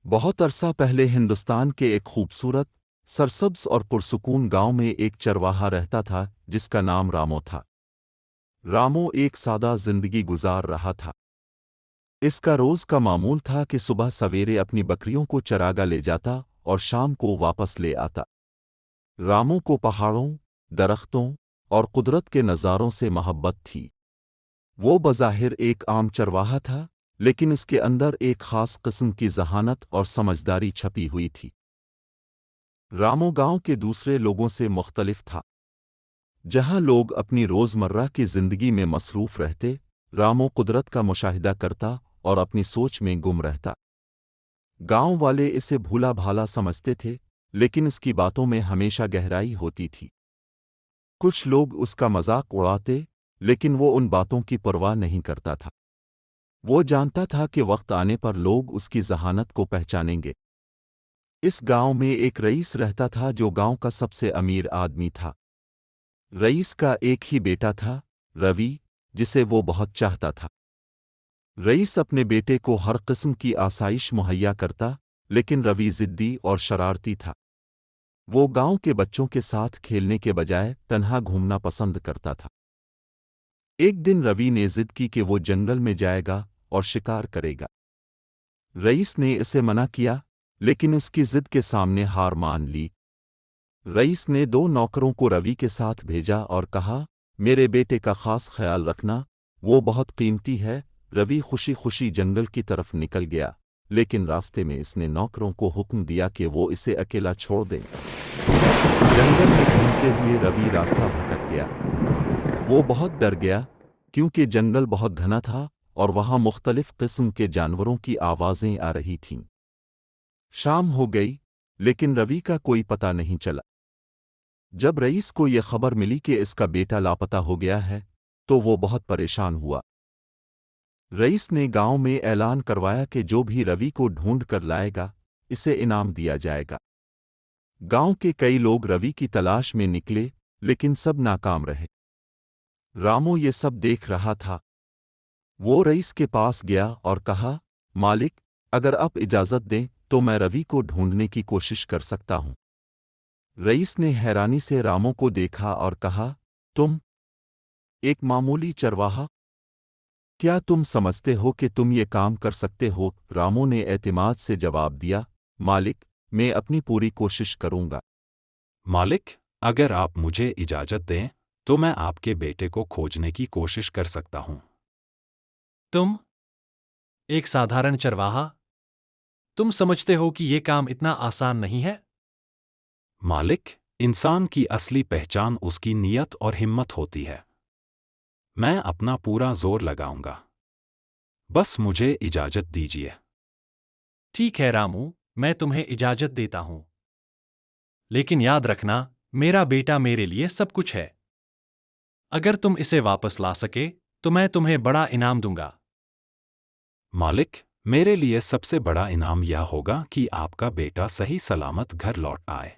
बहुत अरसा पहले हिंदुस्तान के एक खूबसूरत, सरसब्ज और पुरसुकून गांव में एक चरवाहा रहता था जिसका नाम रामो था। रामो एक सादा जिंदगी गुजार रहा था। इसका रोज का मामूल था कि सुबह सवेरे अपनी बकरियों को चरागा ले जाता और शाम को वापस ले आता। रामो को पहाड़ों, दरख्तों और कुदरत के नज़ारों से मोहब्बत थी। वो बज़ाहिर एक आम चरवाहा था, लेकिन इसके अंदर एक ख़ास किस्म की ज़हानत और समझदारी छपी हुई थी। रामो गांव के दूसरे लोगों से मुख्तलिफ था। जहां लोग अपनी रोज़मर्रा की ज़िंदगी में मसरूफ़ रहते, रामो कुदरत का मुशाहिदा करता और अपनी सोच में गुम रहता। गांव वाले इसे भूला भाला समझते थे, लेकिन इसकी बातों में हमेशा गहराई होती थी। कुछ लोग उसका मजाक उड़ाते, लेकिन वो उन बातों की परवाह नहीं करता था। वो जानता था कि वक्त आने पर लोग उसकी ज़हानत को पहचानेंगे। इस गांव में एक रईस रहता था जो गांव का सबसे अमीर आदमी था। रईस का एक ही बेटा था, रवि, जिसे वो बहुत चाहता था। रईस अपने बेटे को हर किस्म की आसाइश मुहैया करता, लेकिन रवि जिद्दी और शरारती था। वो गांव के बच्चों के साथ खेलने के बजाय तन्हा घूमना पसंद करता था। एक दिन रवि ने जिद की कि वो जंगल में जाएगा और शिकार करेगा। रईस ने इसे मना किया, लेकिन उसकी जिद के सामने हार मान ली। रईस ने 2 नौकरों को रवि के साथ भेजा और कहा, मेरे बेटे का खास ख्याल रखना, वो बहुत कीमती है। रवि खुशी खुशी जंगल की तरफ निकल गया, लेकिन रास्ते में इसने नौकरों को हुक्म दिया कि वो इसे अकेला छोड़ दें। जंगल में घूमते हुए रवि रास्ता भटक गया। वो बहुत डर गया, क्योंकि जंगल बहुत घना था और वहां मुख्तलिफ किस्म के जानवरों की आवाज़ें आ रही थीं। शाम हो गई, लेकिन रवि का कोई पता नहीं चला। जब रईस को यह खबर मिली कि इसका बेटा लापता हो गया है, तो वो बहुत परेशान हुआ। रईस ने गांव में ऐलान करवाया कि जो भी रवि को ढूंढ कर लाएगा, इसे इनाम दिया जाएगा। गांव के कई लोग रवि की तलाश में निकले, लेकिन सब नाकाम रहे। रामो ये सब देख रहा था। वो रईस के पास गया और कहा, मालिक, अगर आप इजाज़त दें तो मैं रवि को ढूंढने की कोशिश कर सकता हूं। रईस ने हैरानी से रामो को देखा और कहा, तुम एक मामूली चरवाहा, क्या तुम समझते हो कि तुम ये काम कर सकते हो? रामो ने एतमाद से जवाब दिया, मालिक, मैं अपनी पूरी कोशिश करूंगा। मालिक, अगर आप मुझे इजाज़त दें तो मैं आपके बेटे को खोजने की कोशिश कर सकता हूं। तुम एक साधारण चरवाहा, तुम समझते हो कि ये काम इतना आसान नहीं है? मालिक, इंसान की असली पहचान उसकी नीयत और हिम्मत होती है। मैं अपना पूरा जोर लगाऊंगा। बस मुझे इजाज़त दीजिए। ठीक है रामू, मैं तुम्हें इजाजत देता हूं। लेकिन याद रखना, मेरा बेटा मेरे लिए सब कुछ है। अगर तुम इसे वापस ला सके, तो मैं तुम्हें बड़ा इनाम दूंगा। मालिक, मेरे लिए सबसे बड़ा इनाम यह होगा कि आपका बेटा सही सलामत घर लौट आए।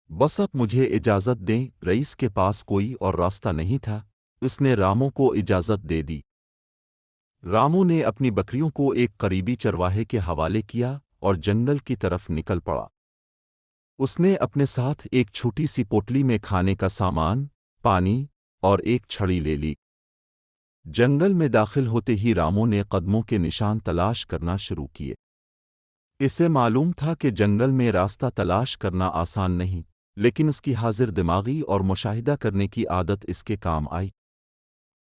बस अब मुझे इजाज़त दें। रईस के पास कोई और रास्ता नहीं था, उसने रामो को इजाज़त दे दी। रामो ने अपनी बकरियों को एक करीबी चरवाहे के हवाले किया और जंगल की तरफ निकल पड़ा। उसने अपने साथ एक छोटी सी पोटली में खाने का सामान, पानी और एक छड़ी ले ली। जंगल में दाखिल होते ही रामो ने कदमों के निशान तलाश करना शुरू किए। इसे मालूम था कि जंगल में रास्ता तलाश करना आसान नहीं, लेकिन उसकी हाजिर दिमागी और मुशाहिदा करने की आदत इसके काम आई।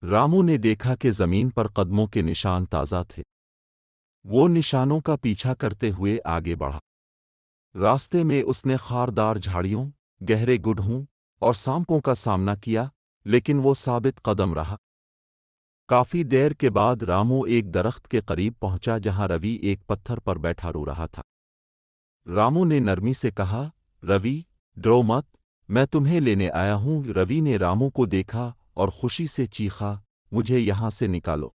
रामो ने देखा कि ज़मीन पर कदमों के निशान ताज़ा थे। वो निशानों का पीछा करते हुए आगे बढ़ा। रास्ते में उसने खारदार झाड़ियों, गहरे गुड्ढों और सांपों का सामना किया, लेकिन वो साबित कदम रहा। काफी देर के बाद रामो एक दरख्त के करीब पहुंचा जहां रवि एक पत्थर पर बैठा रो रहा था। रामो ने नरमी से कहा, रवि, डरो मत, मैं तुम्हें लेने आया हूं। रवि ने रामो को देखा और खुशी से चीखा, मुझे यहां से निकालो,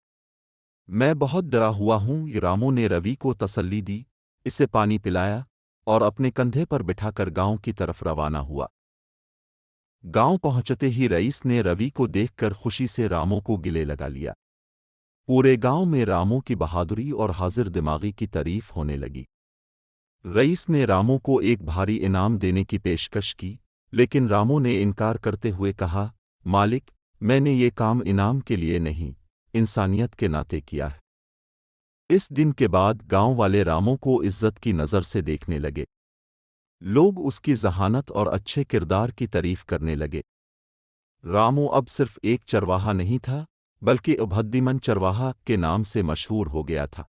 मैं बहुत डरा हुआ हूं। रामो ने रवि को तसल्ली दी, इसे पानी पिलाया और अपने कंधे पर बिठाकर गांव की तरफ रवाना हुआ। गांव पहुंचते ही रईस ने रवि को देखकर खुशी से रामो को गले लगा लिया। पूरे गांव में रामू की बहादुरी और हाजिर दिमागी की तारीफ होने लगी। रईस ने रामू को एक भारी इनाम देने की पेशकश की, लेकिन रामू ने इनकार करते हुए कहा, मालिक, मैंने ये काम इनाम के लिए नहीं, इंसानियत के नाते किया है। इस दिन के बाद गांव वाले रामू को इज्जत की नज़र से देखने लगे। लोग उसकी जहानत और अच्छे किरदार की तारीफ करने लगे। रामू अब सिर्फ एक चरवाहा नहीं था, बल्कि उभद्दीमन चरवाहा के नाम से मशहूर हो गया था।